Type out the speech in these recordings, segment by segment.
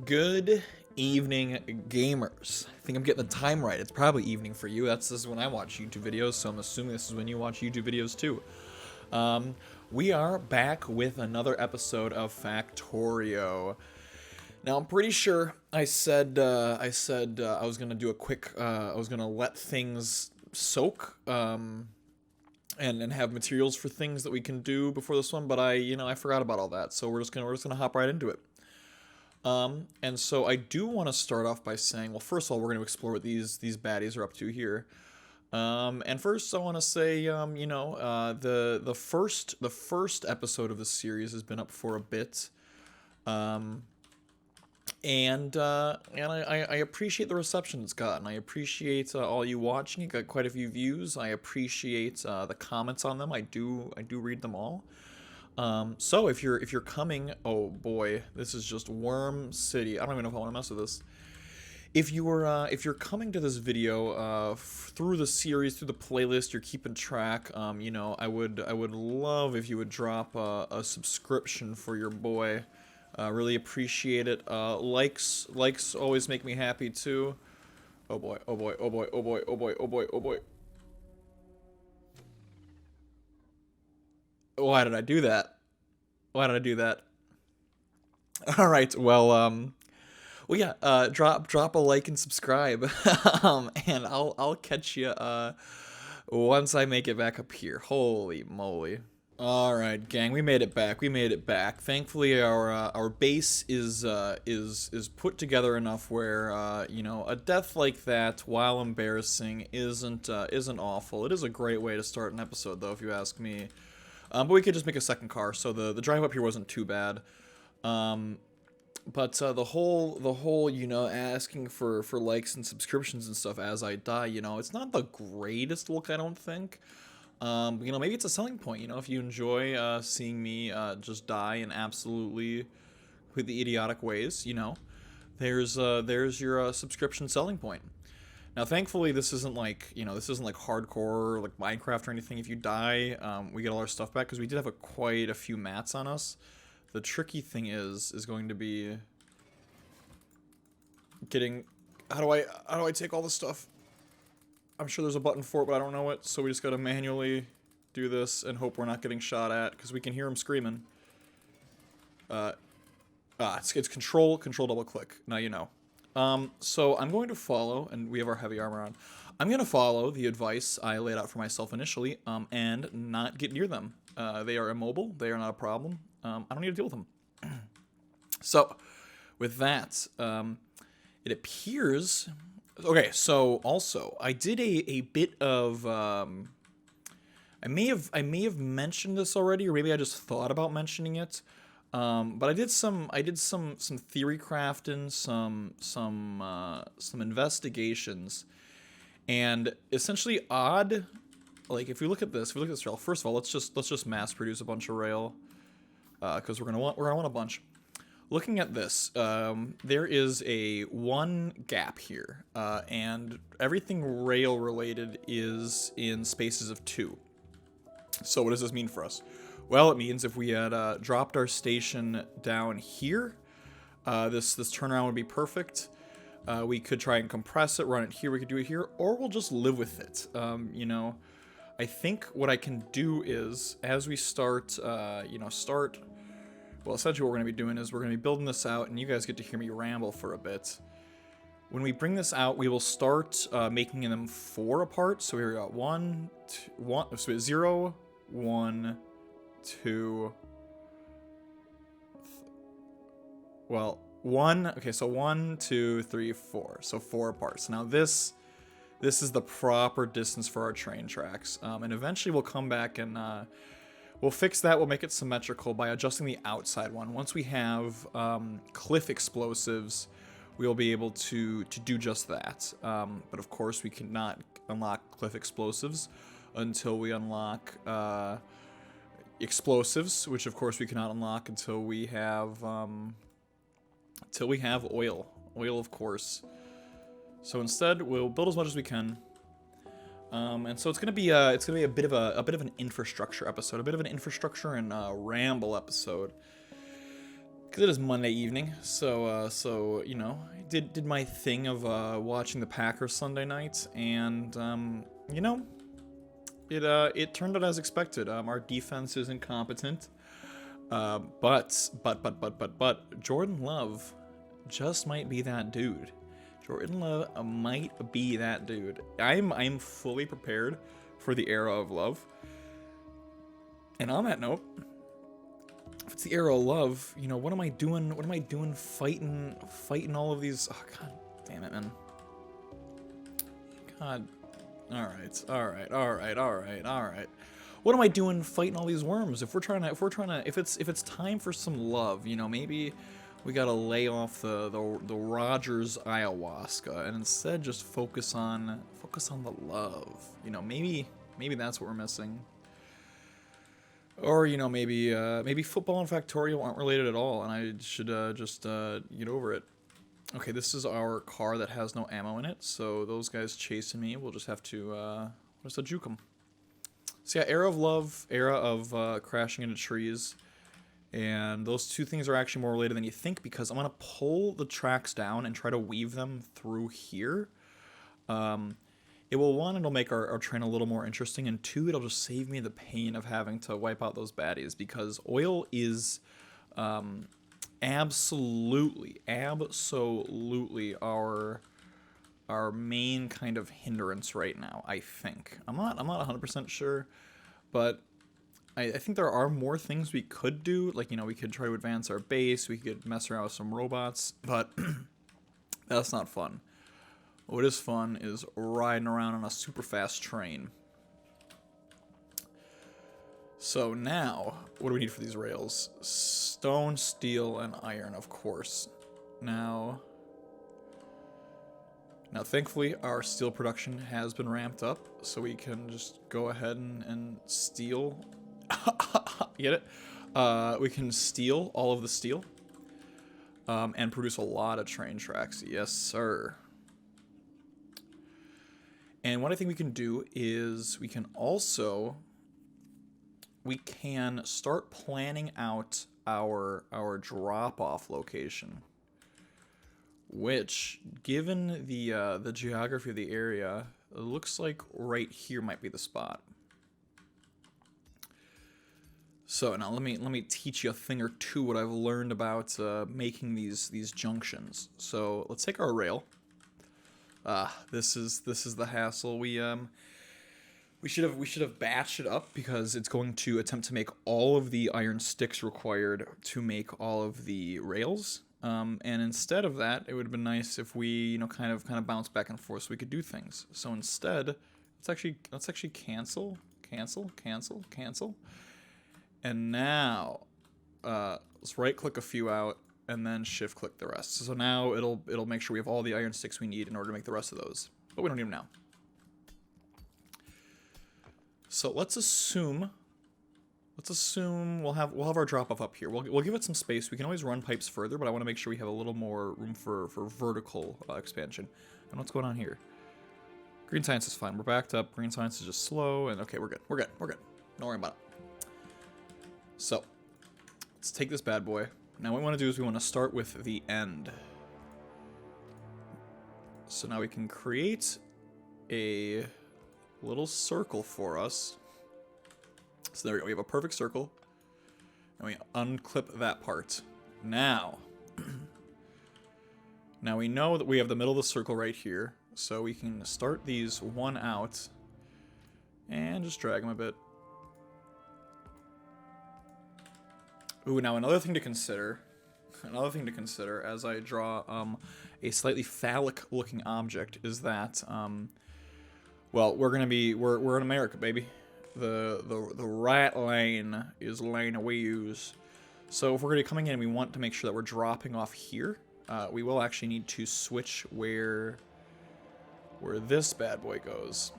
Good evening, gamers. I think I'm getting the time right. It's probably evening for you. This is when I watch YouTube videos, so I'm assuming this is when you watch YouTube videos too. Um, we are back with another episode of Factorio. Now, I'm pretty sure I said I was gonna do a quick. I was gonna let things soak. And have materials for things that we can do before this one, but I forgot about all that. So we're just gonna hop right into it. And so I do want to start off by saying, well, first of all, we're going to explore what these baddies are up to here. And first, I want to say, the first episode of the series has been up for a bit, and I appreciate the reception it's gotten. I appreciate all you watching. It got quite a few views. I appreciate the comments on them. I do read them all. So if you're coming, oh boy, this is just Worm City. I don't even know if I want to mess with this. If you're coming to this video through the series, through the playlist, you're keeping track. I would love if you would drop a subscription for your boy. Really appreciate it. Likes always make me happy too. Oh boy, oh boy, oh boy, oh boy, oh boy, oh boy, oh boy. Why did I do that? Why did I do that? All right. Well, yeah. Drop a like and subscribe, and I'll catch you once I make it back up here. Holy moly! All right, gang, we made it back. We made it back. Thankfully, our base is put together enough where a death like that, while embarrassing, isn't awful. It is a great way to start an episode, though, if you ask me. But we could just make a second car, so the drive up here wasn't too bad. But the whole asking for likes and subscriptions and stuff as I die, it's not the greatest look, I don't think. Maybe it's a selling point. If you enjoy seeing me just die in absolutely completely idiotic ways, there's your subscription selling point. Now, thankfully, this isn't like hardcore, like Minecraft or anything. If you die, we get all our stuff back, because we did have quite a few mats on us. The tricky thing is going to be getting, how do I take all this stuff? I'm sure there's a button for it, but I don't know it, so we just gotta manually do this and hope we're not getting shot at, because we can hear him screaming. It's control double click. Now you know. So I'm going to follow, and we have our heavy armor on. I'm going to follow the advice I laid out for myself initially, and not get near them. They are immobile. They are not a problem. I don't need to deal with them. So, with that, it appears... Okay, so also, I did a bit of... I may have mentioned this already, or maybe I just thought about mentioning it. But I did some theory crafting, some investigations, and essentially odd. Like if we look at this rail, first of all, let's just mass produce a bunch of rail, because we're gonna want a bunch. Looking at this, there is a one gap here, and everything rail related is in spaces of 2. So what does this mean for us? Well, it means if we had dropped our station down here, this turnaround would be perfect. We could try and compress it, run it here, we could do it here, or we'll just live with it. I think what I can do is, as we start, well, essentially what we're going to be doing is we're going to be building this out, and you guys get to hear me ramble for a bit. When we bring this out, we will start making them 4 apart. So here we got 1, 2, so 0, 1, 2, well, 1, okay, so 1, 2, 3, 4, so 4 parts. Now this is the proper distance for our train tracks, and eventually we'll come back and we'll fix that. We'll make it symmetrical by adjusting the outside one. Once we have cliff explosives, we'll be able to do just that, but of course we cannot unlock cliff explosives until we unlock explosives, which of course we cannot unlock until we have oil, of course. So instead, we'll build as much as we can, and so it's gonna be a bit of an infrastructure episode, a bit of an infrastructure and ramble episode. because it is Monday evening. So you know, I did my thing of watching the Packers Sunday night, and you know, it turned out as expected. Our defense is incompetent, but Jordan Love just might be that dude. Jordan Love might be that dude. I'm fully prepared for the era of Love. And on that note, if it's the era of Love, you know, what am I doing? What am I doing fighting all of these? Oh, God damn it, man. God. All right. What am I doing fighting all these worms? If it's time for some love, you know, maybe we gotta lay off the Rogers ayahuasca and instead just focus on the love. You know, maybe that's what we're missing. Or, you know, maybe football and Factorio aren't related at all, and I should just get over it. Okay, this is our car that has no ammo in it, so those guys chasing me, we'll just have to juke them. So yeah, era of Love, era of crashing into trees, and those two things are actually more related than you think, because I'm going to pull the tracks down and try to weave them through here. It will, one, it'll make our train a little more interesting, and two, it'll just save me the pain of having to wipe out those baddies, because oil is absolutely our main kind of hindrance right now, I think. I'm not 100% sure, but I think there are more things we could do. Like, you know, we could try to advance our base, we could mess around with some robots, but that's not fun. What is fun is riding around on a super fast train. So now, what do we need for these rails? Stone, steel, and iron, of course. Now, thankfully, our steel production has been ramped up, so we can just go ahead and steal. Get it? We can steal all of the steel and produce a lot of train tracks. Yes, sir. And what I think we can do is we can start planning out our drop-off location, which, given the geography of the area, it looks like right here might be the spot. So now let me teach you a thing or two what I've learned about making these junctions. So let's take our rail. This is the hassle. We should have batched it up, because it's going to attempt to make all of the iron sticks required to make all of the rails. And instead of that, it would have been nice if we, you know, kind of bounce back and forth so we could do things. So instead, let's actually cancel. And now, let's right click a few out and then shift click the rest. So now it'll make sure we have all the iron sticks we need in order to make the rest of those. But we don't need them now. So let's assume we'll have our drop off up here. We'll give it some space. We can always run pipes further, but I want to make sure we have a little more room for vertical expansion. And what's going on here? Green science is fine. We're backed up. Green science is just slow, and okay, we're good. Don't worry about it. So let's take this bad boy. Now what we want to do is we want to start with the end. So now we can create a little circle for us. So there we go. We have a perfect circle. And we unclip that part. Now we know that we have the middle of the circle right here. So we can start these one out and just drag them a bit. Ooh, now another thing to consider as I draw a slightly phallic-looking object is that, well, we're in America, baby. The right lane is the lane we use. So if we're gonna be coming in and we want to make sure that we're dropping off here, we will actually need to switch where this bad boy goes.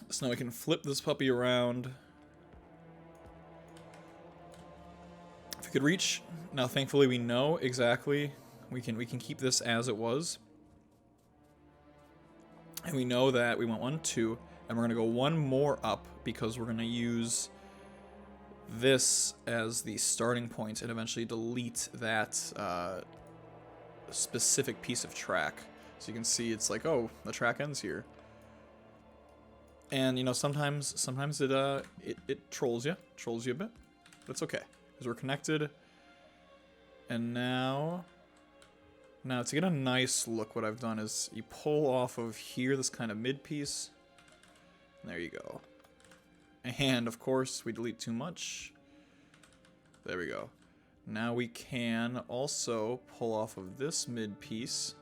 So now we can flip this puppy around. If we could reach, now thankfully we know exactly, we can keep this as it was. And we know that we want 1, 2, and we're gonna go one more up because we're gonna use this as the starting point and eventually delete that specific piece of track. So you can see it's like, oh, the track ends here. And you know, sometimes it trolls you a bit. But it's okay because we're connected. And now to get a nice look, what I've done is you pull off of here this kind of mid piece. And there you go. And of course, we delete too much. There we go. Now we can also pull off of this mid piece.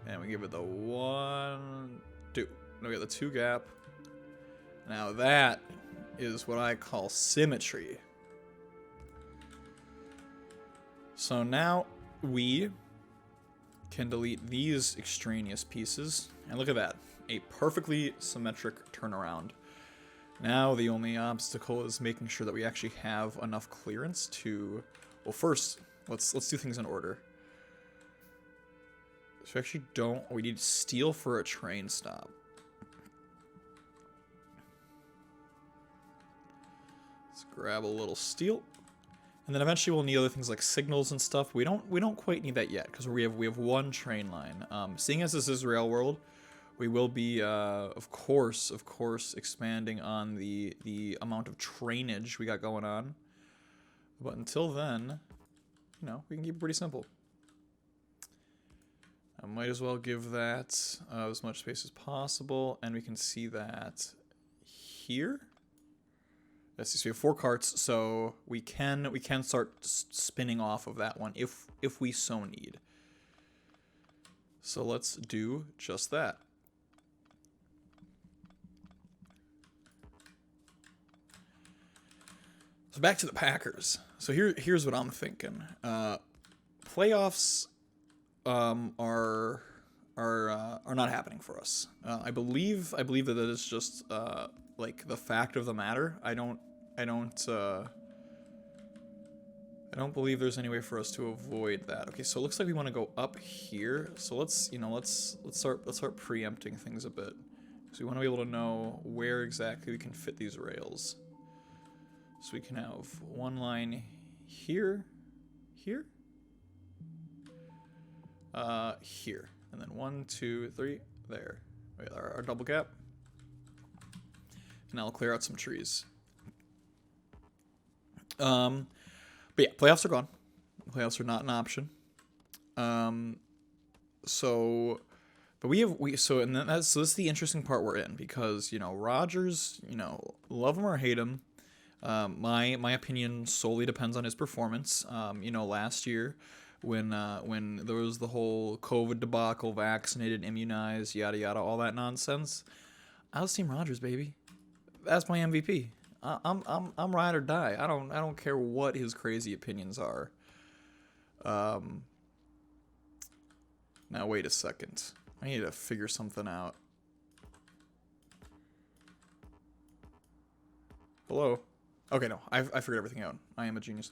And we give it the 1, 2. No, we got the 2 gap. Now that is what I call symmetry. So now we can delete these extraneous pieces. And look at that. A perfectly symmetric turnaround. Now the only obstacle is making sure that we actually have enough clearance to... Well, first, let's do things in order. So we actually don't... We need steel for a train stop. Let's grab a little steel. And then eventually we'll need other things like signals and stuff. We don't quite need that yet because we have one train line. Seeing as this is Rail World, we will be, of course, expanding on the amount of trainage we got going on. But until then, you know, we can keep it pretty simple. I might as well give that as much space as possible, and we can see that here. Let's see, so we have 4 carts, so we can start spinning off of that one if we so need. So let's do just that. So back to the Packers. So here's what I'm thinking. Playoffs are not happening for us. I believe that it is just like the fact of the matter. I don't believe there's any way for us to avoid that. Okay, so it looks like we want to go up here. So let's start preempting things a bit. So we want to be able to know where exactly we can fit these rails. So we can have one line here, here, here, and then 1, 2, 3, there. Wait, our double gap. And I'll clear out some trees. But yeah, playoffs are gone. Playoffs are not an option. So this is the interesting part we're in because, you know, Rodgers, you know, love him or hate him. My opinion solely depends on his performance. You know, last year when there was the whole COVID debacle, vaccinated, immunized, yada yada, all that nonsense, I was Team Rodgers, baby. That's my MVP. I'm ride or die. I don't care what his crazy opinions are. Now wait a second. I need to figure something out. Hello. Okay, no, I figured everything out. I am a genius.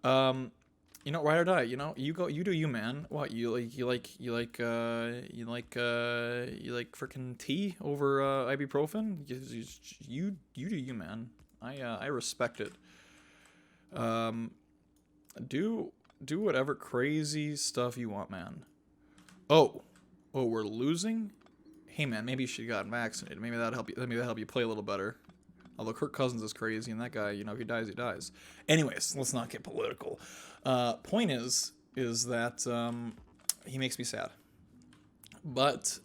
You know, ride or die. You know, you do you, man. What you like freaking tea over ibuprofen? You do you, man. I respect it. Do whatever crazy stuff you want, man. Oh, we're losing. Hey, man, maybe you should have gotten vaccinated. Maybe that'll help you. Maybe that'll help you play a little better. Although Kirk Cousins is crazy, and that guy, you know, if he dies, he dies. Anyways, let's not get political. Point is that he makes me sad. But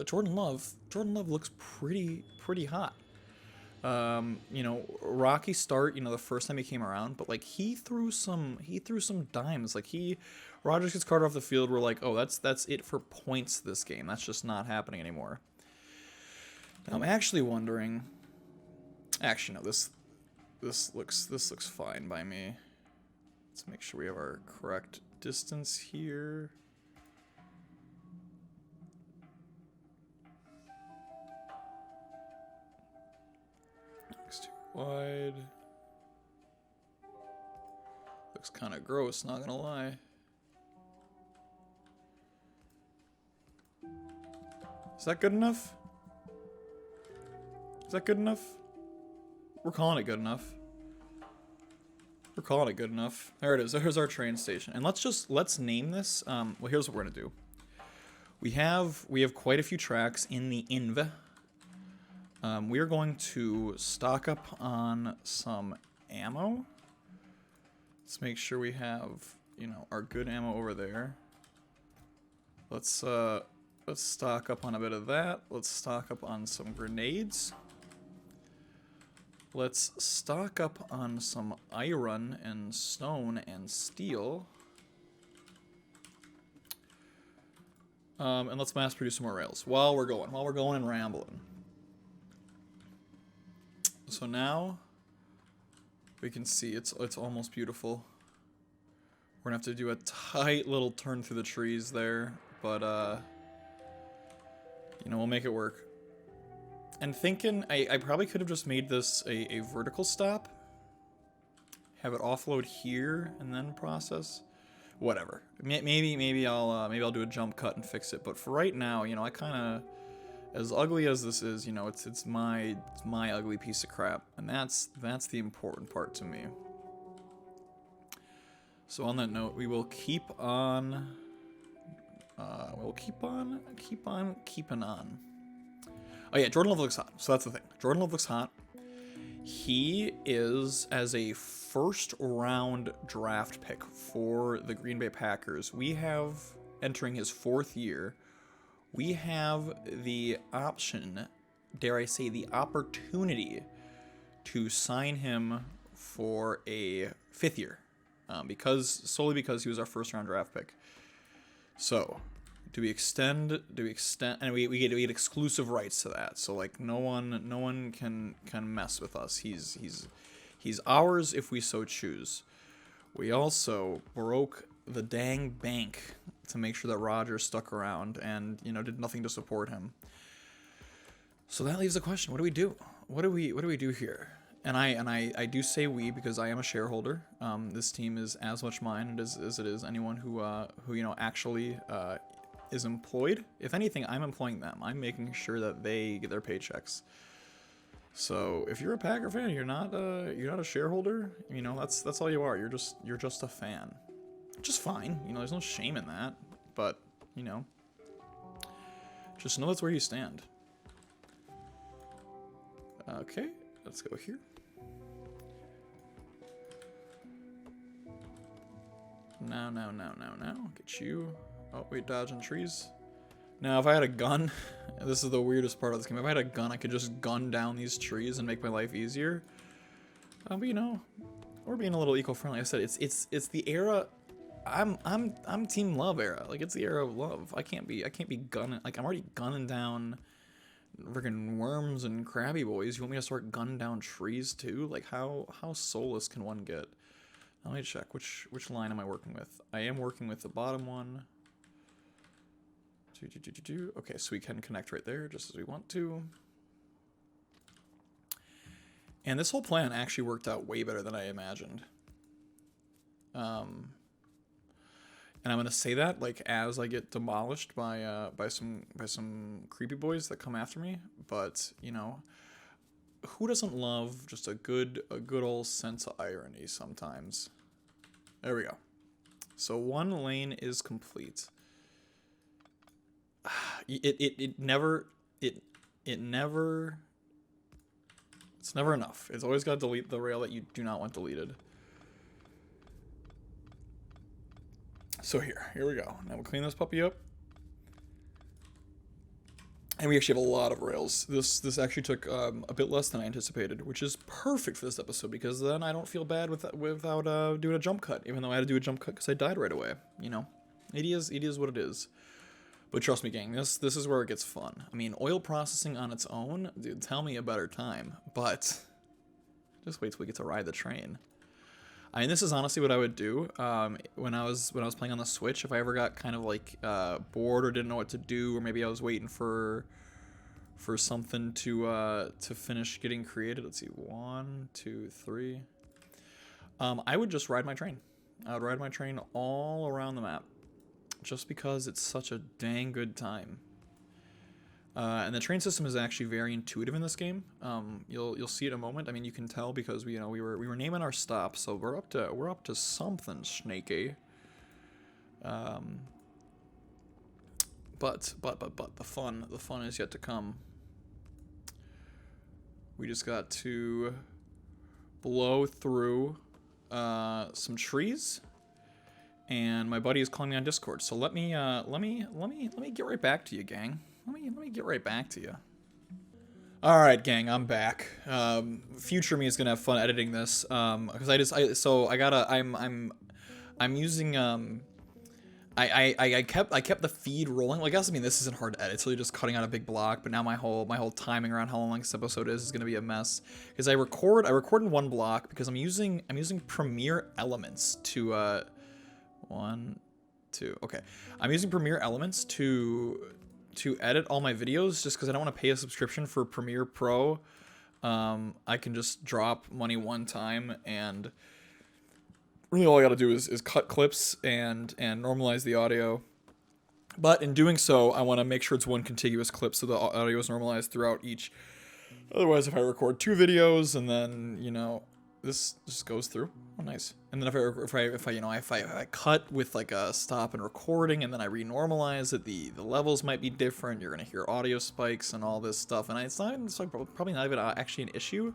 Jordan Love looks pretty hot. You know, rocky start, you know, the first time he came around, but like he threw some dimes. Like Rodgers gets carted off the field. We're like, oh, that's it for points this game. That's just not happening anymore. Now I'm actually wondering. Actually, no, this looks fine by me. Let's make sure we have our correct distance here. Looks too wide. Looks kind of gross, not gonna lie. Is that good enough? Is that good enough? We're calling it good enough. We're calling it good enough. There it is. There's our train station. And let's name this. Well, here's what we're gonna do. We have quite a few tracks in the INV. We are going to stock up on some ammo. Let's make sure we have, you know, our good ammo over there. Let's stock up on a bit of that. Let's stock up on some grenades. Let's stock up on some iron and stone and steel. And let's mass produce some more rails while we're going and rambling. So now we can see it's almost beautiful. We're gonna have to do a tight little turn through the trees there, but you know, we'll make it work. And thinking, I probably could have just made this a vertical stop. Have it offload here and then process. Whatever. Maybe I'll do a jump cut and fix it. But for right now, you know, I kind of, as ugly as this is, you know, it's my ugly piece of crap, and that's the important part to me. So on that note, we will keep on. We'll keep on keeping on. Oh yeah, Jordan Love looks hot. So that's the thing. Jordan Love looks hot. He is, as a first round draft pick for the Green Bay Packers, we have, entering his 4th year, we have the option, dare I say the opportunity, to sign him for a 5th year. Solely because he was our first round draft pick. So, do we extend, and we get exclusive rights to that. So like no one can mess with us. He's ours if we so choose. We also broke the dang bank to make sure that Rodgers stuck around and, you know, did nothing to support him. So that leaves the question: what do we do? What do we do here? And I do say we because I am a shareholder. This team is as much mine as it is anyone who you know actually is employed. If anything, I'm employing them. I'm making sure that they get their paychecks. So if you're a Packer fan, you're not a shareholder. You know, that's all you are. You're just a fan. Just fine. You know, there's no shame in that. But you know, just know that's where you stand. Okay, let's go here. No. Get you. Oh, wait, dodging trees. Now, if I had a gun, this is the weirdest part of this game. If I had a gun, I could just gun down these trees and make my life easier. But you know, we're being a little eco-friendly. I said it's the era. I'm Team Love era. Like it's the era of love. I can't be gunning. Like I'm already gunning down freaking worms and crabby boys. You want me to start gunning down trees too? Like how soulless can one get? Let me check which line am I working with. I am working with the bottom one. Okay, so we can connect right there just as we want to. And this whole plan actually worked out way better than I imagined. And I'm gonna say that like as I get demolished by some creepy boys that come after me. But you know, who doesn't love just a good old sense of irony sometimes? There we go. So one lane is complete. It's never enough. It's always got to delete the rail that you do not want deleted. So here we go. Now we'll clean this puppy up. And we actually have a lot of rails. This actually took a bit less than I anticipated, which is perfect for this episode because then I don't feel bad without doing a jump cut, even though I had to do a jump cut because I died right away. You know, it is what it is. But trust me, gang, this is where it gets fun. I mean, oil processing on its own, dude, tell me a better time. But just wait till we get to ride the train. I mean, this is honestly what I would do when I was playing on the Switch. If I ever got kind of like bored or didn't know what to do, or maybe I was waiting for something to finish getting created. Let's see, 1, 2, 3. I would just ride my train. I would ride my train all around the map, just because it's such a dang good time. And the train system is actually very intuitive in this game. You'll see it in a moment. I mean, you can tell because we were naming our stops, so we're up to something snaky. But the fun is yet to come. We just got to blow through some trees, and my buddy is calling me on Discord. So let me get right back to you, gang. Let me get right back to you. All right, gang, I'm back. Future me is gonna have fun editing this, because I'm using I kept the feed rolling. Well, I guess, I mean, this isn't hard to edit, so you're just cutting out a big block. But now my whole timing around how long this episode is gonna be a mess, because I record in one block because I'm using Premiere Elements to okay, I'm using Premiere Elements to edit all my videos, just because I don't want to pay a subscription for Premiere Pro. I can just drop money one time, and really all I gotta do is cut clips and normalize the audio. But in doing so, I want to make sure it's one contiguous clip so the audio is normalized throughout each. Otherwise, if I record 2 videos and then, you know, this just goes through. Oh, nice. And then if I cut with like a stop and recording and then I renormalize it, the levels might be different. You're gonna hear audio spikes and all this stuff, and it's probably not even actually an issue,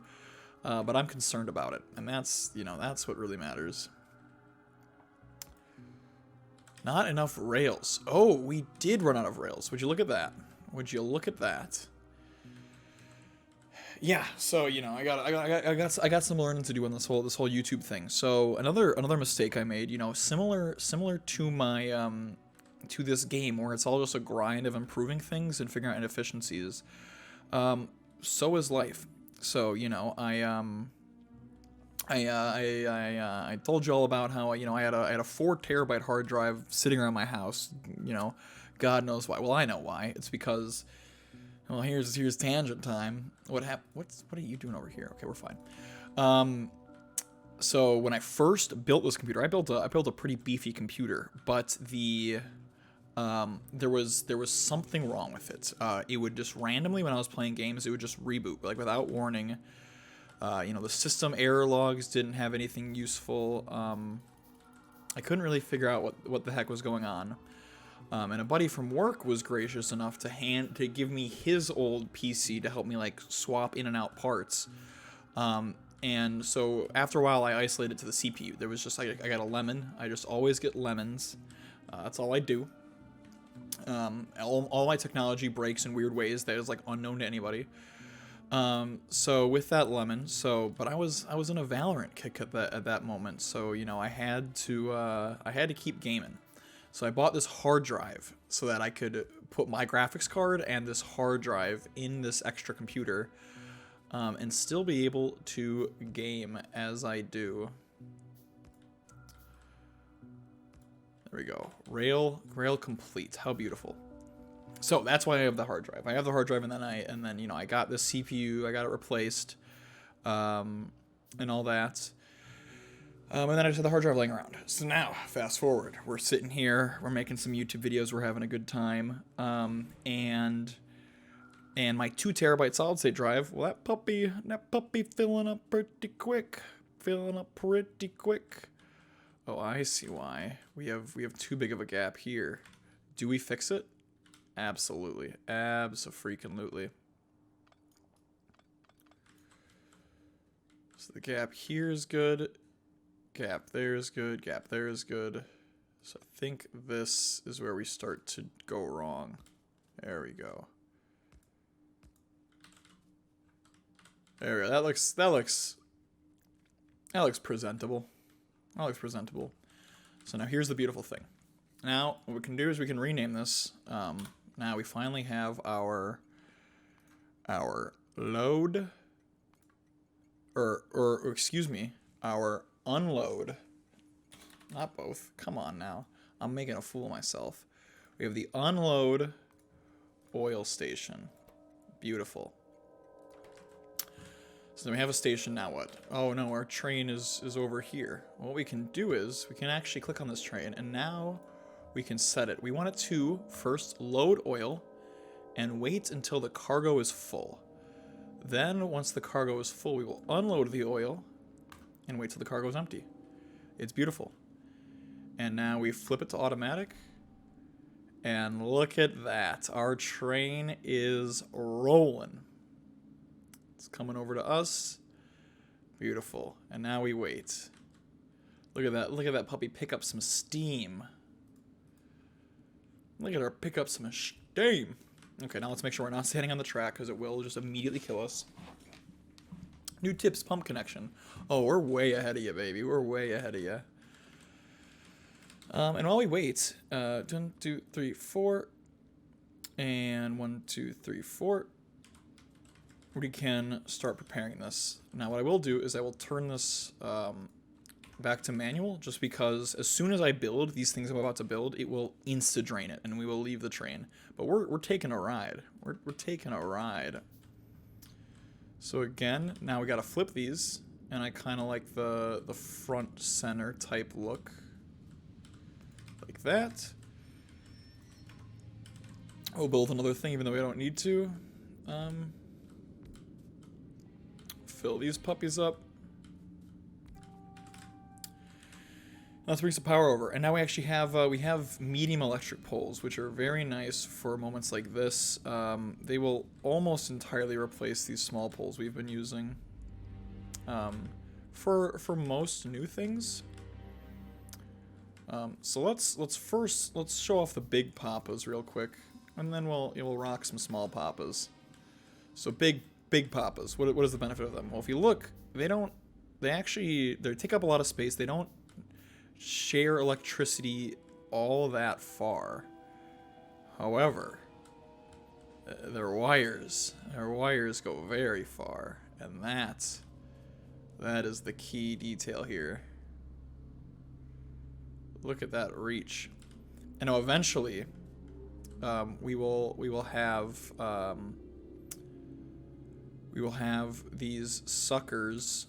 but I'm concerned about it, and that's what really matters. Not enough rails. Oh, we did run out of rails. Would you look at that? Would you look at that? Yeah, so I got some learning to do on this whole YouTube thing. So another mistake I made, similar to my to this game where it's all just a grind of improving things and figuring out inefficiencies. So is life. So I told you all about how I had a 4 terabyte hard drive sitting around my house. God knows why. Well, I know why. It's because, well, here's tangent time. What are you doing over here? Okay, we're fine. So when I first built this computer, I built a pretty beefy computer, but there was something wrong with it. It would just randomly, when I was playing games, it would just reboot, like without warning. The system error logs didn't have anything useful. I couldn't really figure out what the heck was going on. And a buddy from work was gracious enough to give me his old PC to help me like swap in and out parts. And so after a while, I isolated to the CPU. There was just I got a lemon. I just always get lemons. That's all I do. All my technology breaks in weird ways that is like unknown to anybody. So with that lemon, but I was in a Valorant kick at that moment, so I had to keep gaming. So I bought this hard drive so that I could put my graphics card and this hard drive in this extra computer, and still be able to game as I do. There we go. Rail complete. How beautiful. So that's why I have the hard drive. I have the hard drive, and then I got this CPU. I got it replaced, and all that. And then I just had the hard drive laying around. So now, fast forward, we're sitting here, we're making some YouTube videos, we're having a good time, and my 2 terabyte solid state drive, well, that puppy filling up pretty quick, Oh, I see why. We have too big of a gap here. Do we fix it? Absolutely. Abso-freaking-lutely. So the gap here is good. Gap there is good. Gap there is good. So I think this is where we start to go wrong. There we go. There we go. That looks presentable. That looks presentable. So now here's the beautiful thing. Now what we can do is we can rename this. Now we finally have our load, or excuse me, our unload. Not both. Come on now. I'm making a fool of myself. We have the unload oil station. Beautiful. So then we have a station, now what? Oh no, our train is over here. What we can do is, we can actually click on this train, and now we can set it. We want it to first load oil, and wait until the cargo is full. Then, once the cargo is full, we will unload the oil and wait till the cargo is empty. It's beautiful. And now we flip it to automatic. And look at that. Our train is rolling. It's coming over to us. Beautiful. And now we wait. Look at that. Look at that puppy pick up some steam. Look at her pick up some steam. Okay, now let's make sure we're not standing on the track because it will just immediately kill us. New tips, pump connection. Oh, we're way ahead of you, baby. We're way ahead of you. And while we wait, 1, 2, 3, 4, and 1, 2, 3, 4, we can start preparing this. Now, what I will do is I will turn this back to manual, just because as soon as I build these things I'm about to build, it will insta-drain it, and we will leave the train. But we're taking a ride. We're taking a ride. So again, now we got to flip these, and I kind of like the front center type look. Like that. We'll build another thing even though we don't need to. Fill these puppies up. Let's bring some power over. And now we actually have we have medium electric poles, which are very nice for moments like this. They will almost entirely replace these small poles we've been using. For most new things. So let's first show off the big papas real quick, and then we'll rock some small papas. So big papas. What is the benefit of them? Well, if you look, they take up a lot of space. They don't share electricity all that far. However, their wires go very far, and that is the key detail here. Look at that reach. And now eventually, we will have these suckers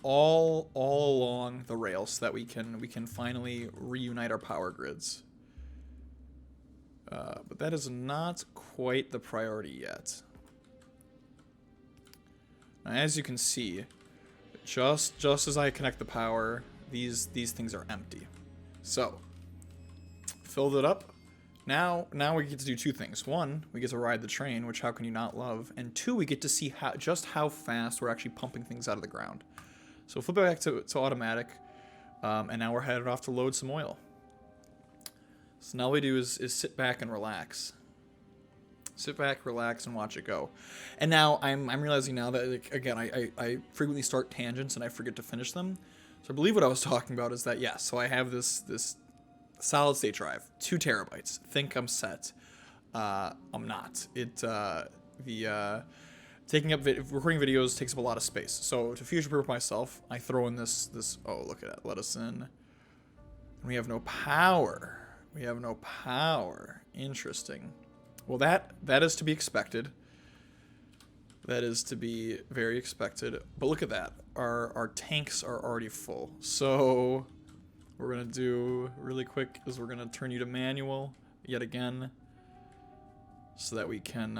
all along the rail, so that we can finally reunite our power grids. But that is not quite the priority yet. Now, as you can see, just as I connect the power, these things are empty. So, filled it up. Now we get to do two things. One, we get to ride the train, which how can you not love? And two, we get to see just how fast we're actually pumping things out of the ground. So flip it back to automatic, and now we're headed off to load some oil. So now all we do is sit back and relax. Sit back, relax, and watch it go. And now I'm realizing now that, like, again, I frequently start tangents and I forget to finish them. So I believe what I was talking about is that, yeah, so I have this solid state drive, 2 terabytes. Think I'm set. I'm not. Taking up recording videos takes up a lot of space. So to future-proof myself, I throw in this. Oh, look at that. Let us in. And we have no power. We have no power. Interesting. Well, that is to be expected. That is to be very expected. But look at that. Our tanks are already full. So what we're going to do really quick is we're going to turn you to manual yet again, so that we can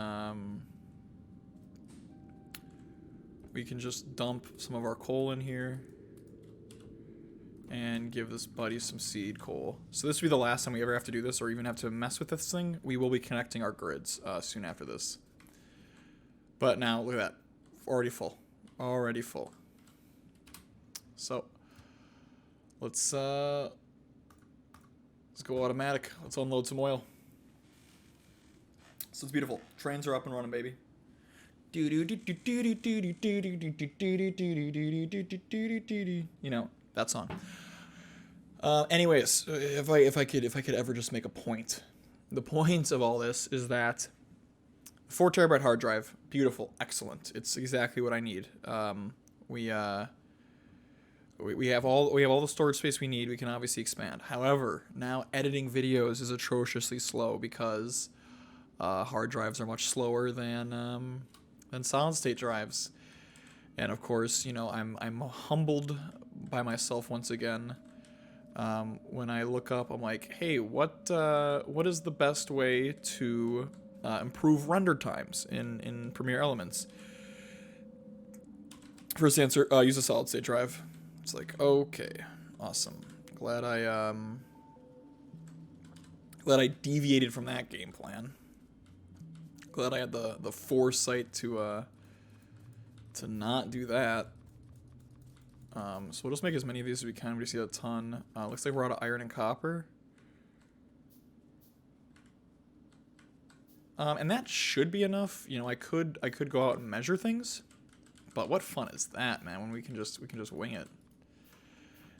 just dump some of our coal in here and give this buddy some seed coal. So this will be the last time we ever have to do this or even have to mess with this thing. We will be connecting our grids soon after this. But now, look at that. Already full. Already full. So, let's go automatic. Let's unload some oil. So it's beautiful. Trains are up and running, baby. You know, that song. Anyways, if I could ever just make a point. The point of all this is that 4 terabyte hard drive, beautiful, excellent. It's exactly what I need. We have all the storage space we need. We can obviously expand. However, now editing videos is atrociously slow because hard drives are much slower than solid state drives. And of course, you know, I'm humbled by myself once again. When I look up, I'm like, hey, what is the best way to improve render times in Premiere Elements. First answer, use a solid state drive. It's like, okay, awesome. Glad I deviated from that game plan. Glad I had the foresight to not do that. So we'll just make as many of these as we can. We see a ton. Looks like we're out of iron and copper. And that should be enough. You know, I could go out and measure things, but what fun is that, man? When we can just wing it.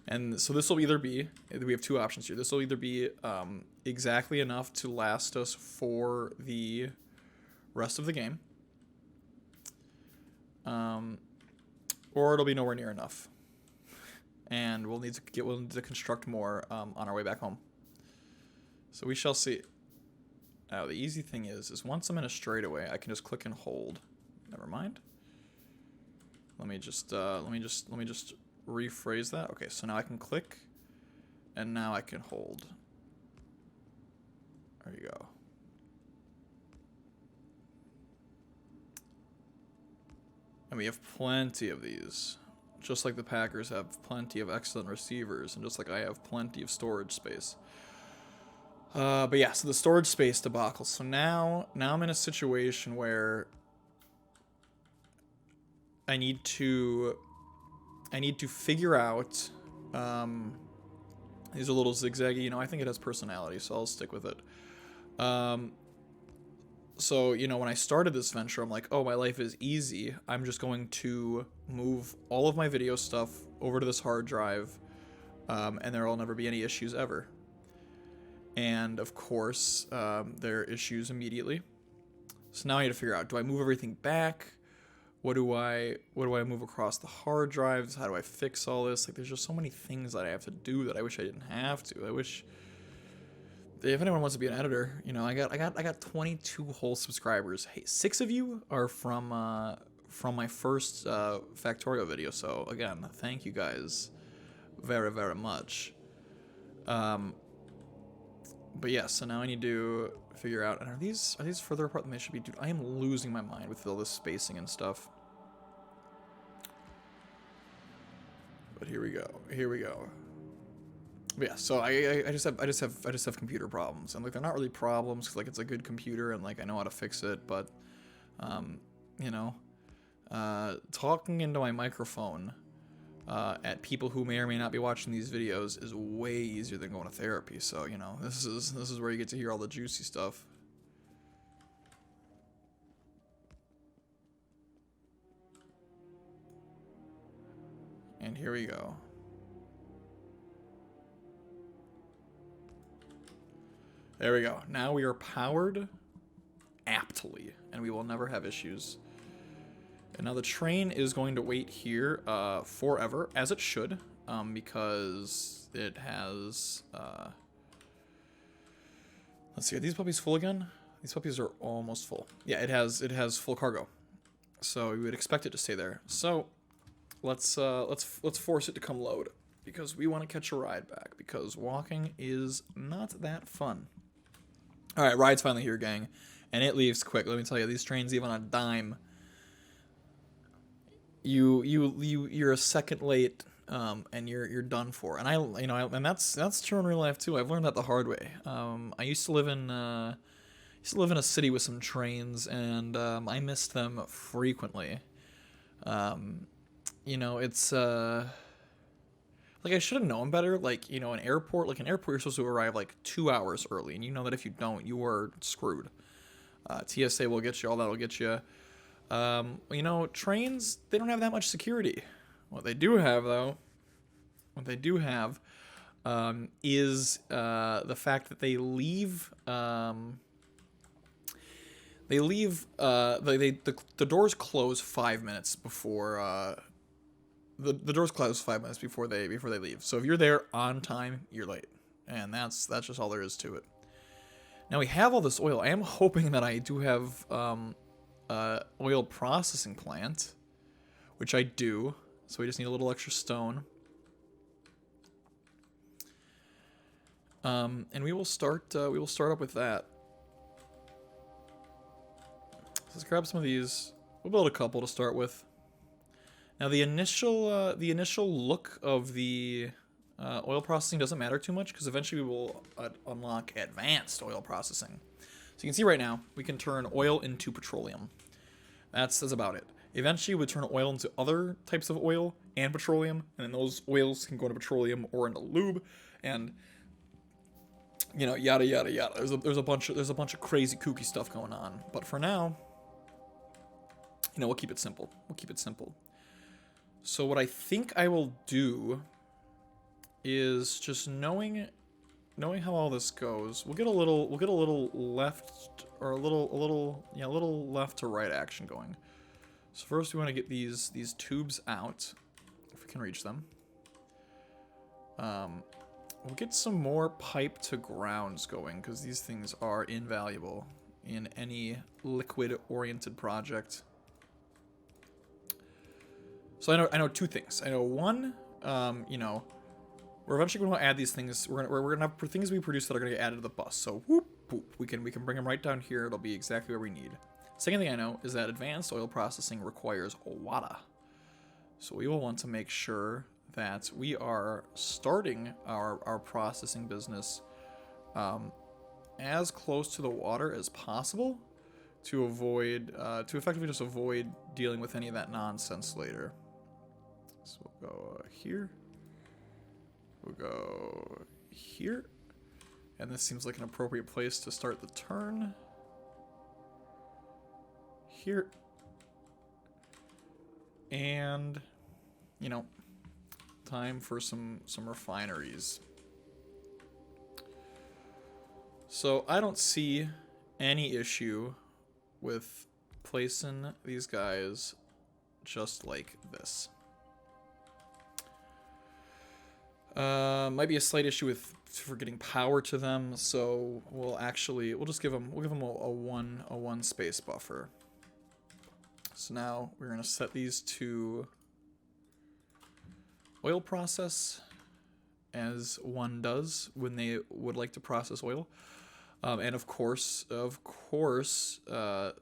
And so this will either be, we have two options here. This will either be exactly enough to last us for the rest of the game, or it'll be nowhere near enough, and we'll need to construct more on our way back home. So we shall see. Now the easy thing is once I'm in a straightaway, I can just click and hold. Never mind. Let me just rephrase that. Okay, so now I can click, and now I can hold. There you go. And we have plenty of these. Just like the Packers have plenty of excellent receivers, and just like I have plenty of storage space. But yeah, so the storage space debacle. So now I'm in a situation where I need to figure out, these are a little zigzaggy, you know, I think it has personality, so I'll stick with it. So, you know, when I started this venture, I'm like, oh, my life is easy. I'm just going to move all of my video stuff over to this hard drive, and there will never be any issues ever. And of course, there are issues immediately. So now I need to figure out, do I move everything back? What do I move across the hard drives? How do I fix all this? Like, there's just so many things that I have to do that I wish I didn't have to. I wish, if anyone wants to be an editor, you know, I got 22 whole subscribers. Hey, 6 of you are from my first Factorio video. So again, thank you guys very, very much. But yeah, so now I need to figure out, and are these further apart than they should be? Dude, I am losing my mind with all this spacing and stuff. But here we go. But yeah, so I just have computer problems, and like they're not really problems, 'cause like it's a good computer and like I know how to fix it, but you know, talking into my microphone at people who may or may not be watching these videos is way easier than going to therapy. So, you know, this is where you get to hear all the juicy stuff. And here we go. There we go. Now we are powered aptly, and we will never have issues. And now the train is going to wait here forever, as it should, because it has... let's see, are these puppies full again? These puppies are almost full. Yeah, it has full cargo, so we would expect it to stay there. So let's force it to come load, because we want to catch a ride back, because walking is not that fun. All right, ride's finally here, gang, and it leaves quick. Let me tell you, these trains leave on a dime. You're a second late, and you're done for. And and that's true in real life too. I've learned that the hard way. I used to live in a city with some trains, and I missed them frequently. You know, it's like I should have known better. Like, you know, an airport you're supposed to arrive like 2 hours early, and you know that if you don't, you are screwed. TSA will get you, all that'll get you. You know, trains, they don't have that much security. What they do have, though, is the fact that the doors close 5 minutes before the doors close 5 minutes before they leave. So if you're there on time, you're late, and that's just all there is to it. Now we have all this oil. I am hoping that I do have oil processing plant, which I do. So we just need a little extra stone. And we will start up with that. let's grab some of these. We'll build a couple to start with. Now the initial look of the oil processing doesn't matter too much because eventually we will unlock advanced oil processing. So you can see right now we can turn oil into petroleum. That's about it. Eventually we turn oil into other types of oil and petroleum, and then those oils can go into petroleum or into lube, and you know, yada yada yada. There's a bunch of crazy kooky stuff going on. But for now, you know, we'll keep it simple. We'll keep it simple. So what I think I will do is just knowing how all this goes, we'll get a little left or a little left to right action going. So first we want to get these tubes out if we can reach them. We'll get some more pipe to grounds going because these things are invaluable in any liquid oriented project. So I know two things. I know one, you know, we're eventually going to add these things. We're gonna have things we produce that are gonna get added to the bus. So whoop, whoop, we can bring them right down here. It'll be exactly where we need. Second thing I know is that advanced oil processing requires water. So we will want to make sure that we are starting our processing business as close to the water as possible to avoid to effectively just avoid dealing with any of that nonsense later. So we'll go here. We'll go here. And this seems like an appropriate place to start the turn. Here. And, you know, time for some refineries. So I don't see any issue with placing these guys just like this. Might be a slight issue for getting power to them, so we'll give them a one space buffer. So now we're gonna set these to oil process, as one does when they would like to process oil. And of course,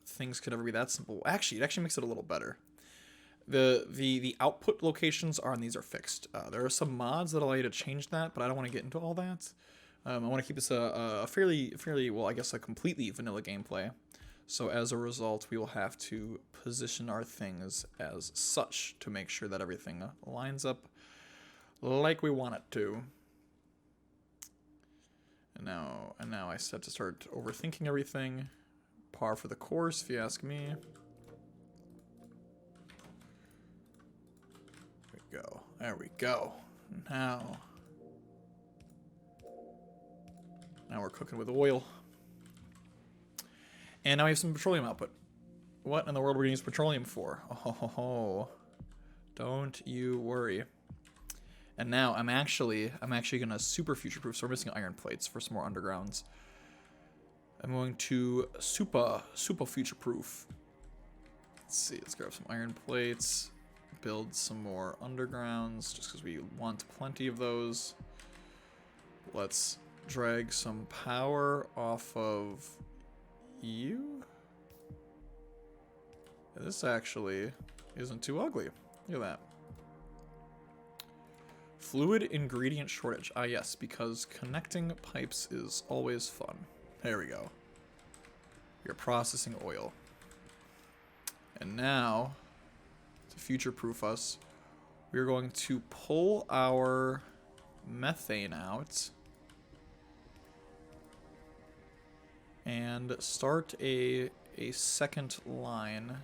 things could never be that simple. Actually, it actually makes it a little better. The output locations on these are fixed. There are some mods that allow you to change that, but I don't want to get into all that. I want to keep this a fairly, well, I guess a completely vanilla gameplay. So as a result, we will have to position our things as such to make sure that everything lines up like we want it to. And now I just have to start overthinking everything. Par for the course, if you ask me. There we go. Now we're cooking with oil. And now we have some petroleum output. What in the world are we gonna use petroleum for? Oh, don't you worry. And now I'm actually gonna super future-proof. So we're missing iron plates for some more undergrounds. I'm going to super future-proof. Let's see. Let's grab some iron plates. Build some more undergrounds just because we want plenty of those. Let's drag some power off of you. This actually isn't too ugly. Look at that. Fluid ingredient shortage. Ah, yes, because connecting pipes is always fun. There we go. You're processing oil. And now, to future-proof us, we're going to pull our methane out and start a second line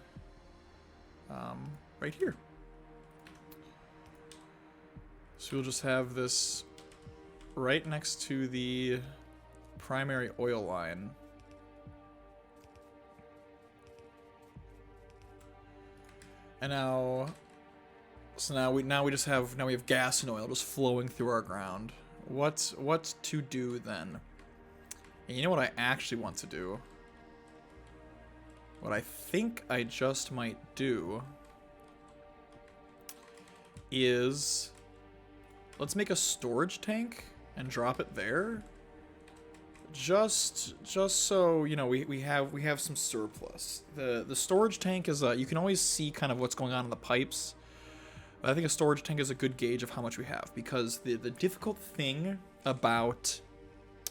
right here. So we'll just have this right next to the primary oil line. And now we have gas and oil just flowing through our ground. What to do then? And you know what I actually want to do? What I think I just might do is let's make a storage tank and drop it there. just so you know, we have some surplus. The storage tank is you can always see kind of what's going on in the pipes. But I think a storage tank is a good gauge of how much we have, because the difficult thing about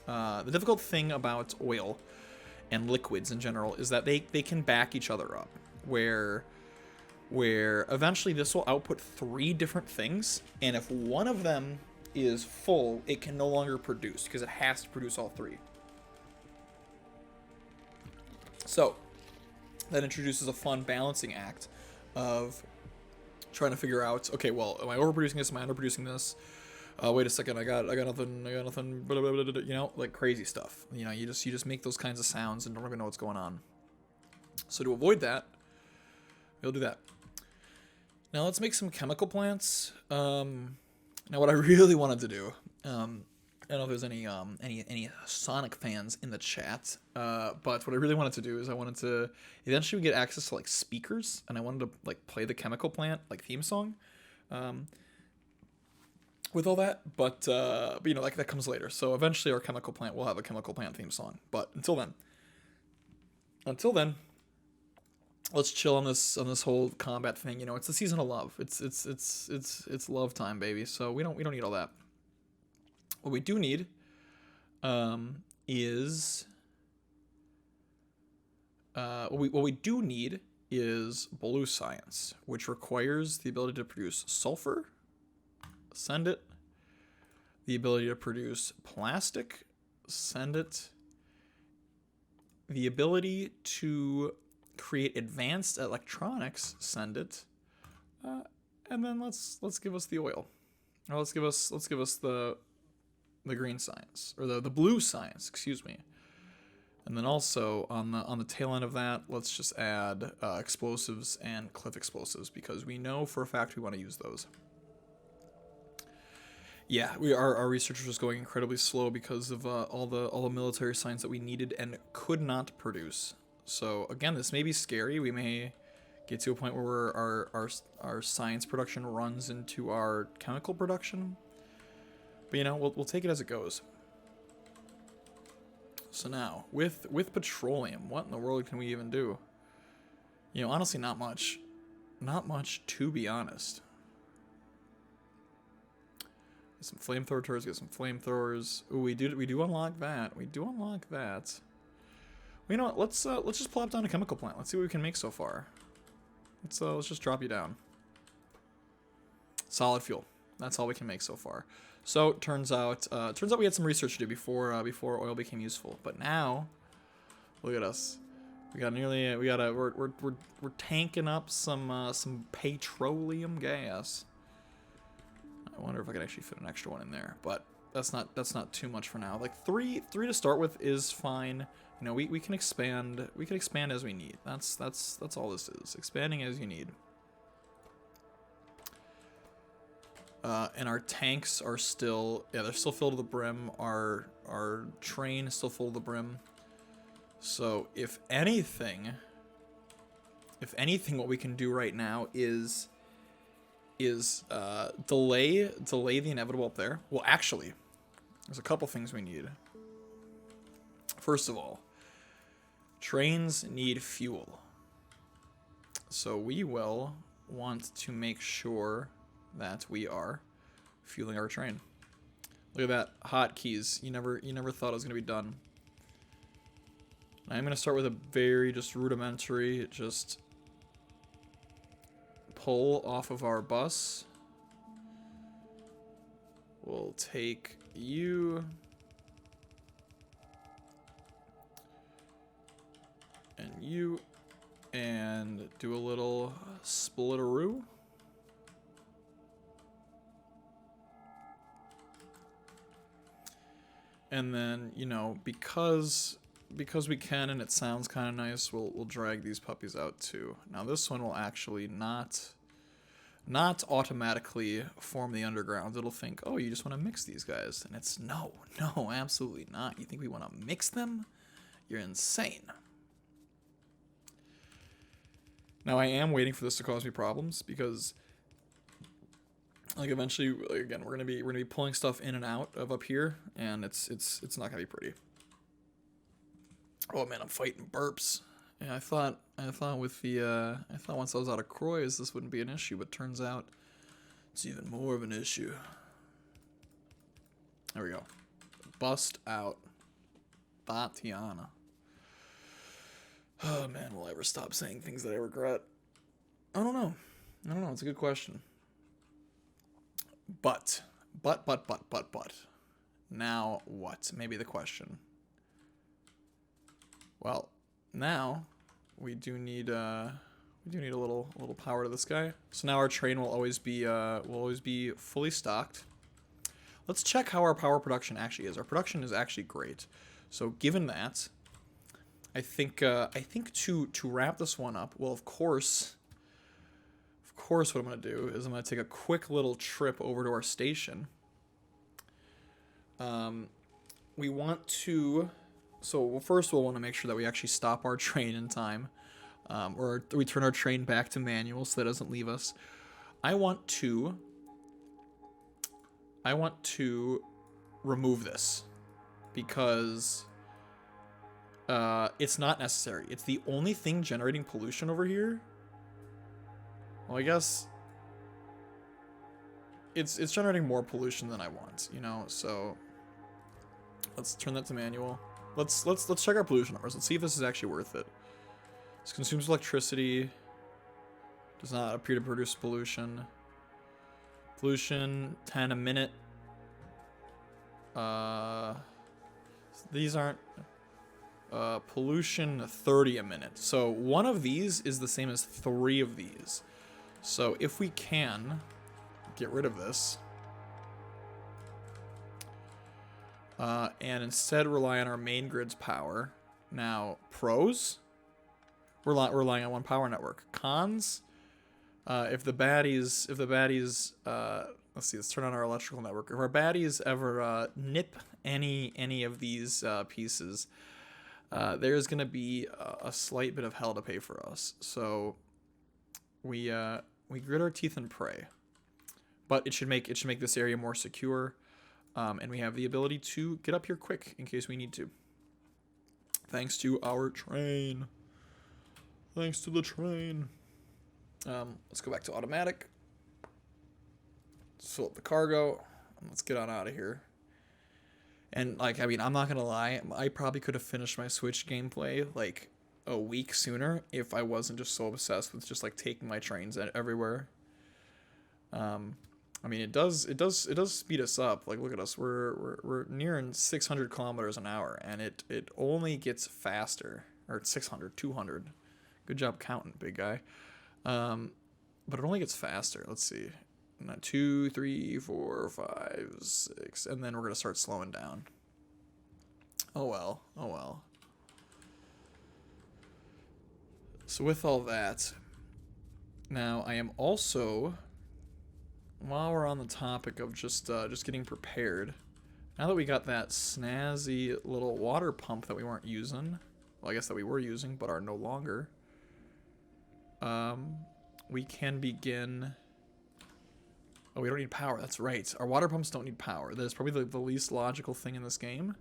oil and liquids in general is that they can back each other up, where eventually this will output 3 different things, and if one of them is full, it can no longer produce because it has to produce all 3. So that introduces a fun balancing act of trying to figure out, okay, well, am I overproducing this? Am I underproducing this? Wait a second, I got nothing, blah, blah, blah, blah, you know, like crazy stuff. You know, you just make those kinds of sounds and don't even know what's going on. So to avoid that, we'll do that. Now let's make some chemical plants. Now what I really wanted to do, I don't know if there's any Sonic fans in the chat, but what I really wanted to do is I wanted to eventually get access to like speakers, and I wanted to like play the chemical plant like theme song, with all that. But you know, like that comes later. So eventually our chemical plant will have a chemical plant theme song. But until then, let's chill on this whole combat thing. You know, it's the season of love. It's love time, baby. So we don't need all that. What we do need is what we do need is blue science, which requires the ability to produce sulfur, send it, the ability to produce plastic, send it, the ability to create advanced electronics, send it, and then let's give us the oil. Or let's give us the green science, or the blue science, excuse me. And then also on the tail end of that, let's just add explosives and cliff explosives, because we know for a fact we want to use those. Yeah, our research was going incredibly slow because of all the military science that we needed and could not produce. So again, this may be scary. We may get to a point where our science production runs into our chemical production. But you know, we'll take it as it goes. So now, with petroleum, what in the world can we even do? You know, honestly, not much. Not much, to be honest. Get some flamethrower turrets, get some flamethrowers. Ooh, we do unlock that. We do unlock that. Well, you know what? Let's just plop down a chemical plant. Let's see what we can make so far. Let's just drop you down. Solid fuel. That's all we can make so far. So turns out we had some research to do before oil became useful. But now, look at us. We're tanking up some petroleum gas. I wonder if I could actually fit an extra one in there, but that's not too much for now. Like three to start with is fine. You know, we can expand as we need. That's all this is. Expanding as you need. And our tanks are still, they're still filled to the brim. Our train is still full to the brim. So if anything, what we can do right now is delay the inevitable up there. Well, actually, there's a couple things we need. First of all, trains need fuel. So we will want to make sure that we are fueling our train. Look at that, hotkeys. You never thought it was gonna be done. I'm gonna start with a very just rudimentary, just pull off of our bus. We'll take you and you and do a little splitteroo. And then, you know, because we can and it sounds kind of nice, we'll drag these puppies out too. Now this one will actually not automatically form the underground. It'll think, oh, you just want to mix these guys. And it's no, absolutely not. You think we want to mix them? You're insane. Now I am waiting for this to cause me problems because, like, eventually, again, we're gonna be pulling stuff in and out of up here, and it's not gonna be pretty. Oh man, I'm fighting burps. Yeah, I thought with the I thought once I was out of Croix this wouldn't be an issue, but turns out it's even more of an issue. There we go. Bust out. Tatiana. Oh man, will I ever stop saying things that I regret? I don't know. It's a good question. But. Now what? Maybe the question. Well, now we do need a little power to this guy. So now our train will always be fully stocked. Let's check how our power production actually is. Our production is actually great. So given that, I think to wrap this one up, well, of course, what I'm gonna do is I'm gonna take a quick little trip over to our station. We want to, so first we'll want to make sure that we actually stop our train in time, or we turn our train back to manual so that it doesn't leave us. I want to remove this because it's not necessary. It's the only thing generating pollution over here. Well, I guess it's generating more pollution than I want, you know. So let's turn that to manual. Let's check our pollution numbers. Let's see if this is actually worth it. This consumes electricity. Does not appear to produce pollution. Pollution 10 a minute. These aren't pollution 30 a minute. So one of these is the same as 3 of these. So if we can get rid of this and instead rely on our main grid's power. Now pros, we're relying on one power network. Cons, if the baddies let's see, let's turn on our electrical network. If our baddies ever nip any of these pieces, there's gonna be a slight bit of hell to pay for us. So we grit our teeth and pray, but it should make this area more secure, and we have the ability to get up here quick in case we need to. Thanks to our train. Thanks to the train. Let's go back to automatic. Let's fill up the cargo. And let's get on out of here. And, like, I mean, I'm not going to lie. I probably could have finished my Switch gameplay, like, a week sooner if I wasn't just so obsessed with just, like, taking my trains everywhere. I mean, it does speed us up. Like, look at us. We're nearing 600 kilometers an hour, and it only gets faster. Or it's 600, 200. Good job counting, big guy. But it only gets faster. Let's see. 2, 3, 4, 5, 6, and then we're gonna start slowing down. Oh well. So with all that, now I am also, while we're on the topic of just getting prepared, now that we got that snazzy little water pump that we weren't using, well, I guess that we were using but are no longer, we can begin. Oh, we don't need power. That's right. Our water pumps don't need power. That is probably the least logical thing in this game.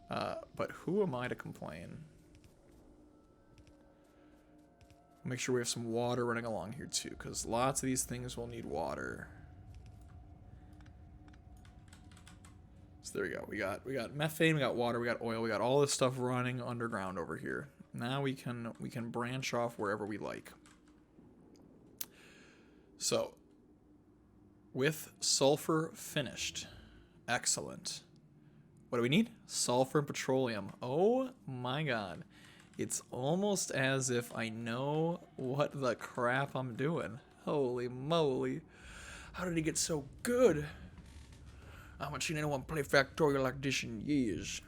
But who am I to complain? Make sure we have some water running along here too, because lots of these things will need water. So there we go. We got methane, we got water, we got oil, we got all this stuff running underground over here. Now we can branch off wherever we like. So with sulfur finished. Excellent. What do we need? Sulfur and petroleum. Oh my god. It's almost as if I know what the crap I'm doing. Holy moly. How did he get so good? I haven't seen anyone play Factorio like this in years.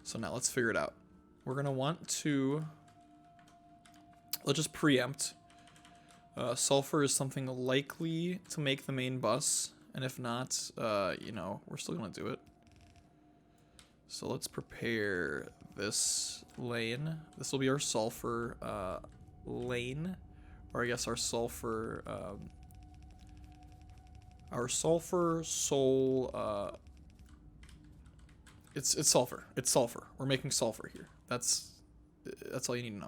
So now let's figure it out. We're going to want to... Let's just preempt. Sulfur is something likely to make the main bus, and if not, you know, we're still gonna do it. So let's prepare this lane. This will be our sulfur lane, or I guess our sulfur soul It's sulfur. It's sulfur. We're making sulfur here. That's all you need to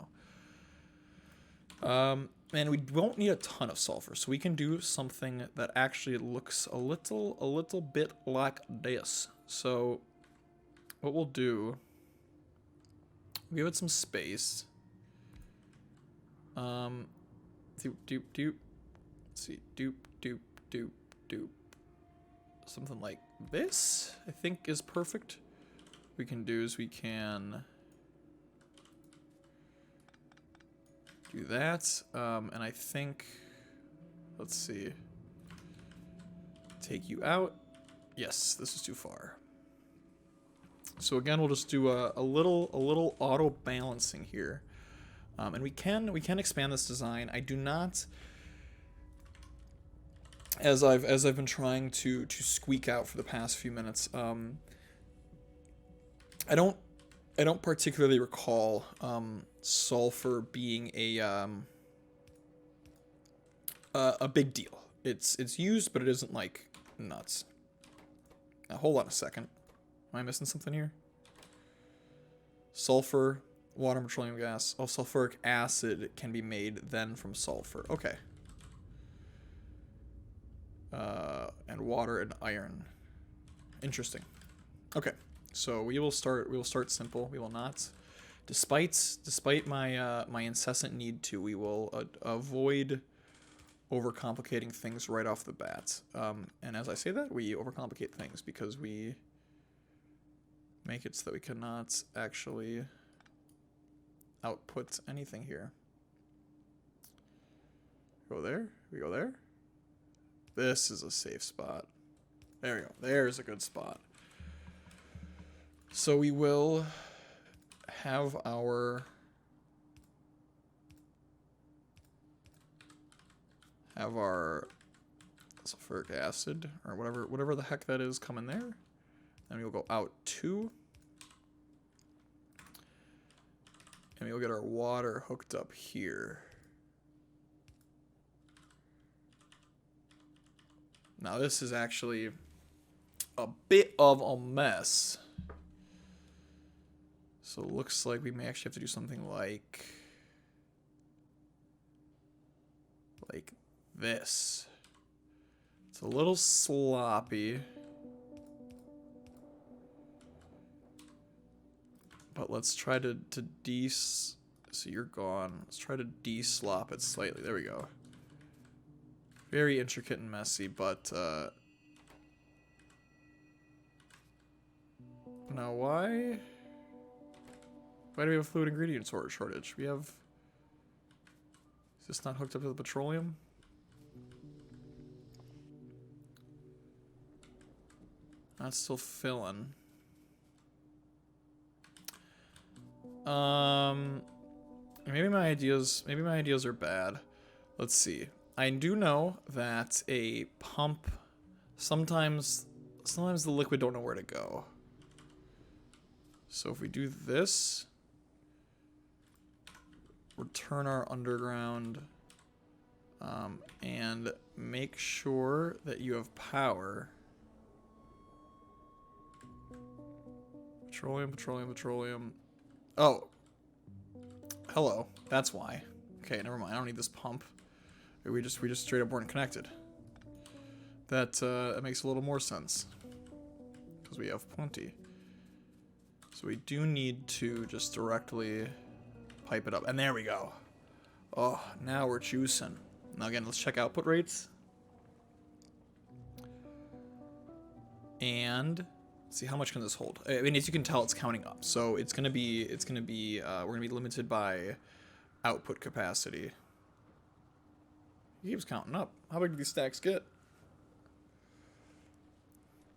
know. And we won't need a ton of sulfur, so we can do something that actually looks a little bit like this. So what we'll do, give it some space. Doop doop doop. Let's see, doop doop doop doop. Something like this, I think, is perfect. What we can do is we can do that, and I think, let's see, take you out. Yes, this is too far. So again, we'll just do a little auto balancing here, and we can expand this design. I do not, as I've been trying to squeak out for the past few minutes. I don't particularly recall sulfur being a big deal. It's used, but it isn't like nuts. Now hold on a second. Am I missing something here? Sulfur, water, petroleum gas. Oh, sulfuric acid can be made then from sulfur. Okay. And water and iron. Interesting. Okay. So we will start simple. We will not, despite my my incessant need to, we will avoid overcomplicating things right off the bat. And as I say that, we overcomplicate things because we make it so that we cannot actually output anything here. Go there. We go there. This is a safe spot. There we go. There's a good spot. So we will have our sulfuric acid or whatever the heck that is come in there. Then we'll go out 2. And we'll get our water hooked up here. Now this is actually a bit of a mess. So it looks like we may actually have to do something like this. It's a little sloppy. But let's try to so you're gone. Let's try to de-slop it slightly. There we go. Very intricate and messy, but now why do we have a fluid ingredient shortage? We have, is this not hooked up to the petroleum? That's still filling. Maybe my ideas are bad. Let's see. I do know that a pump, sometimes the liquid don't know where to go. So if we do this, return our underground, and make sure that you have power. Petroleum. Oh. Hello. That's why. Okay, never mind. I don't need this pump. We just straight up weren't connected. That makes a little more sense. Because we have plenty. So we do need to just directly pipe it up. And there we go. Oh, now we're juicing. Now again, let's check output rates. And see how much can this hold. I mean, as you can tell, it's counting up. So we're gonna be limited by output capacity. He keeps counting up. How big do these stacks get?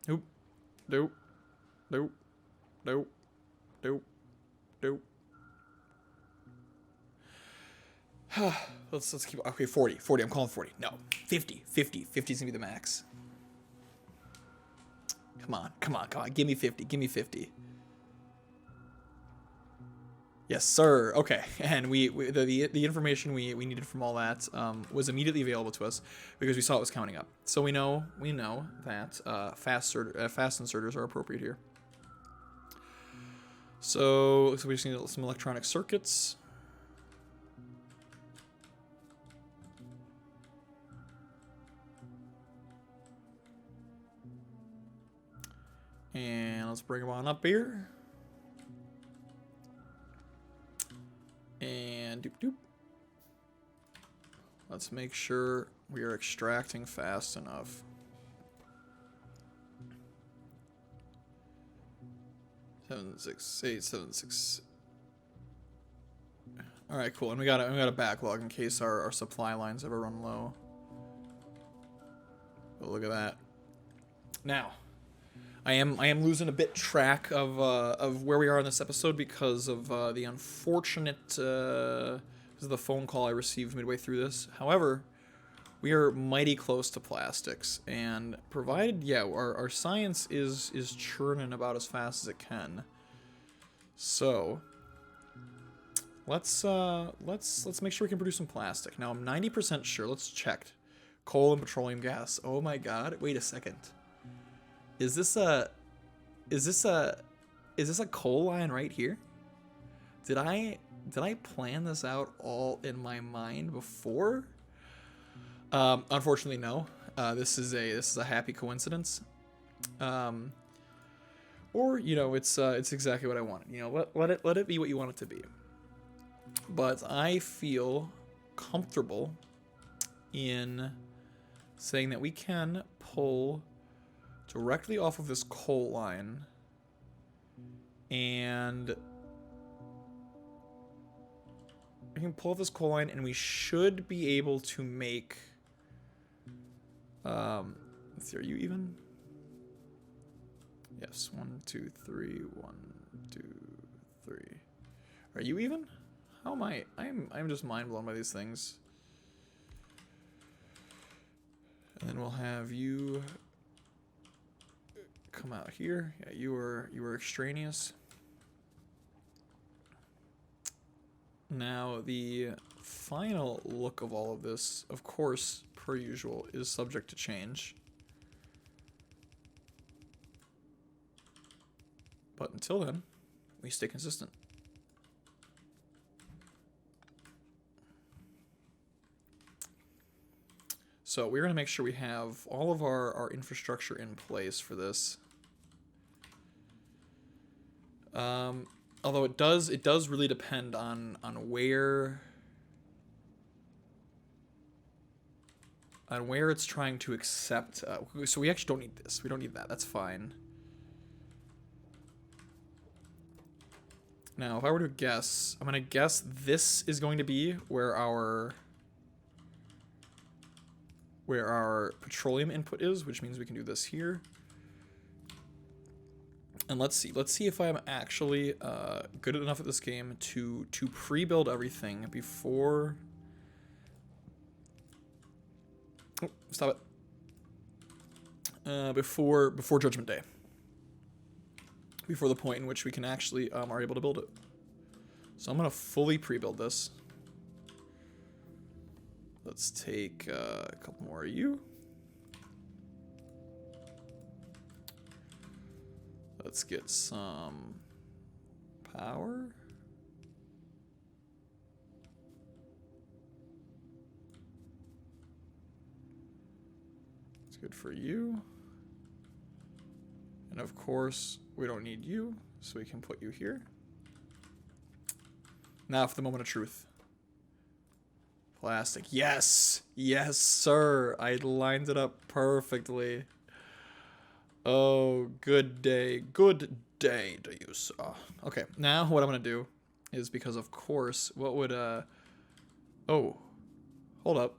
Nope. Nope. Nope. Nope. Nope. Nope. let's keep, okay, 40. I'm calling 40. No, 50. 50 is gonna be the max. Come on. Give me 50. Yes, sir. Okay, and the information we needed from all that was immediately available to us because we saw it was counting up. So we know that fast inserters are appropriate here. So we just need some electronic circuits. And let's bring them on up here. And doop doop. Let's make sure we are extracting fast enough. Seven, 6, 8, 7, 6. All right, cool. And we got a backlog in case our supply lines ever run low. But look at that. Now, I am losing a bit track of where we are in this episode because of the unfortunate because of the phone call I received midway through this. However, we are mighty close to plastics, and provided, yeah, our science is churning about as fast as it can. So let's make sure we can produce some plastic. Now I'm 90% sure. Let's check. Coal and petroleum gas. Oh my God! Wait a second. Is this a coal line right here? Did I plan this out all in my mind before? Unfortunately, no. This is a happy coincidence. Or you know, it's exactly what I wanted. You know, let it be what you want it to be. But I feel comfortable in saying that we can pull directly off of this coal line, and we can pull off this coal line, and we should be able to make. Let's see, are you even? Yes, 1, 2, 3, 1, 2, 3. Are you even? How am I? I'm just mind blown by these things. And then we'll have you come out here. Yeah, you were extraneous. Now the final look of all of this, of course, per usual, is subject to change. But until then, we stay consistent. So we're going to make sure we have all of our infrastructure in place for this. Although it does really depend on where it's trying to accept. So we actually don't need this. We don't need that. That's fine. Now, if I were to guess, I'm going to guess this is going to be where our petroleum input is, which means we can do this here. And let's see if I'm actually good enough at this game to pre-build everything before. Oh, stop it. Before Judgment Day. Before the point in which we can actually are able to build it. So I'm gonna fully pre-build this. Let's take a couple more of you. Let's get some power. It's good for you. And of course, we don't need you, so we can put you here. Now for the moment of truth. Plastic. Yes! Yes, sir! I lined it up perfectly. Oh, good day. Good day to you, sir. Okay, now what I'm gonna do is, because of course, what would, oh. Hold up.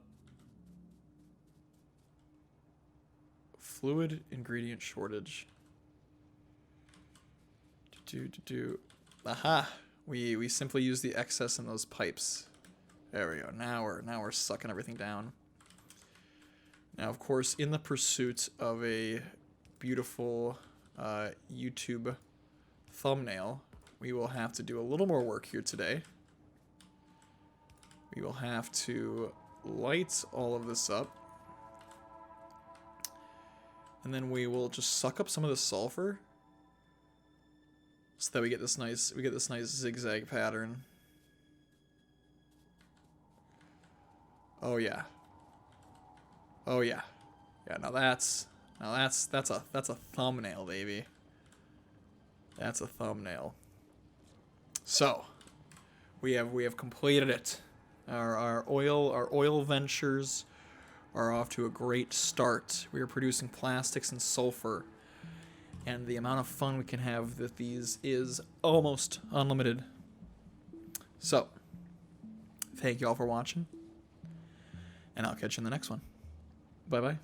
Fluid ingredient shortage. Aha! We simply use the excess in those pipes. There we go. Now we're sucking everything down. Now, of course, in the pursuit of a beautiful YouTube thumbnail, we will have to do a little more work here today. We will have to light all of this up. And then we will just suck up some of the sulfur. so that we get this nice zigzag pattern. Oh yeah. Oh yeah. Yeah, now that's a thumbnail, baby. That's a thumbnail. So, we have completed it. Our oil ventures are off to a great start. We are producing plastics and sulfur, and the amount of fun we can have with these is almost unlimited. So, thank you all for watching, and I'll catch you in the next one. Bye bye.